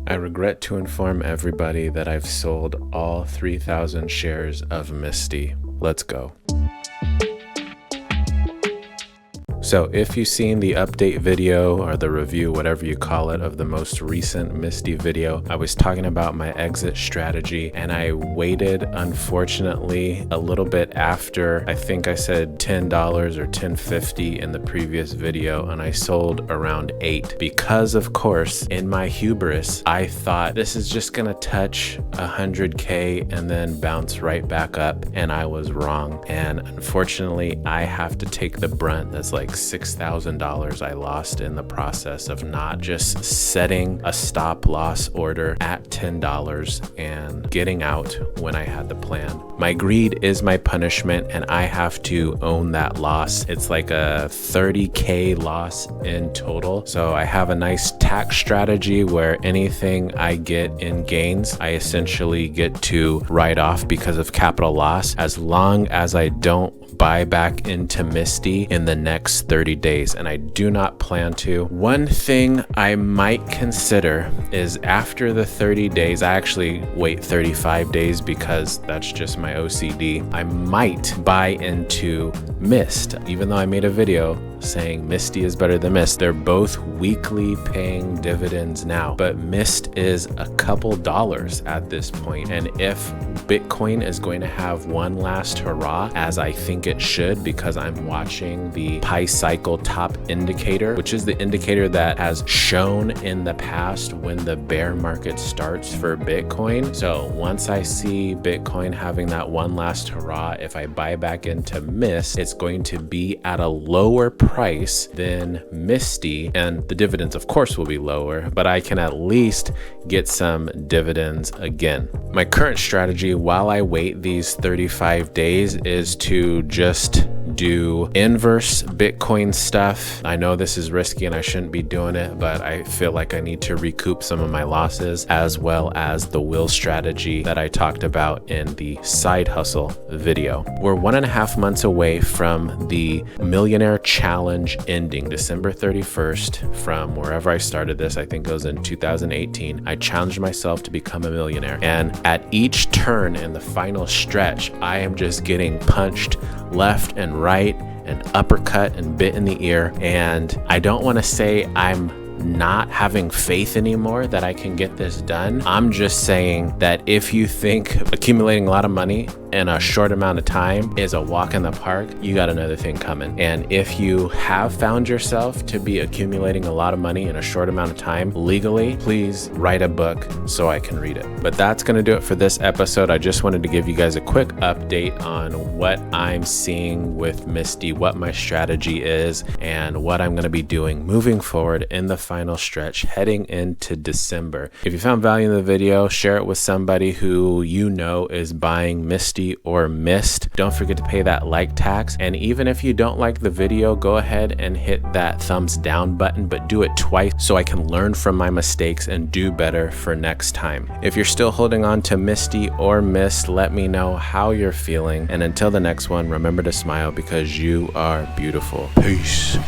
I regret to inform everybody that I've sold all 3,000 shares of MSTY. Let's go. So if you've seen the update video or the review, whatever you call it, of the most recent MSTY video, I was talking about my exit strategy, and I waited, unfortunately, a little bit after. I think I said $10 or $10.50 in the previous video, and I sold around $8 because, of course, in my hubris, I thought this is just gonna touch 100K and then bounce right back up, and I was wrong. And unfortunately, I have to take the brunt. That's like $6,000 I lost in the process of not just setting a stop loss order at $10 and getting out when I had the plan. My greed is my punishment, and I have to own that loss. It's like a 30K loss in total. So I have a nice tax strategy where anything I get in gains, I essentially get to write off because of capital loss, as long as I don't buy back into MSTY in the next 30 days, and I do not plan to. One thing I might consider is after the 30 days, I actually wait 35 days because that's just my OCD. I might buy into MSTY, even though I made a video saying MSTY is better than MSTY. They're both weekly paying dividends now, but MSTY is a couple dollars at this point. And if Bitcoin is going to have one last hurrah, as I think it should, because I'm watching the Pi cycle top indicator, which is the indicator that has shown in the past when the bear market starts for Bitcoin. So once I see Bitcoin having that one last hurrah, if I buy back into MSTY, it's going to be at a lower price than MSTY, and the dividends of course will be lower, but I can at least get some dividends again. My current strategy while I wait these 35 days is to just do inverse Bitcoin stuff. I know this is risky and I shouldn't be doing it, but I feel like I need to recoup some of my losses, as well as the will strategy that I talked about in the side hustle video. We're 1.5 months away from the Millionaire Challenge ending December 31st. From wherever I started this, I think it was in 2018, I challenged myself to become a millionaire. And at each turn in the final stretch, I am just getting punched left and right and uppercut and bit in the ear. And I don't want to say I'm not having faith anymore that I can get this done. I'm just saying that if you think accumulating a lot of money in a short amount of time is a walk in the park, you got another thing coming. And if you have found yourself to be accumulating a lot of money in a short amount of time legally, please write a book so I can read it. But that's going to do it for this episode. I just wanted to give you guys a quick update on what I'm seeing with MSTY, what my strategy is, and what I'm going to be doing moving forward in the final stretch heading into December. If you found value in the video, share it with somebody who you know is buying MSTY or MSTY. Don't forget to pay that like tax. And even if you don't like the video, go ahead and hit that thumbs down button, but do it twice so I can learn from my mistakes and do better for next time. If you're still holding on to MSTY or MSTY, let me know how you're feeling. And until the next one, remember to smile because you are beautiful. Peace.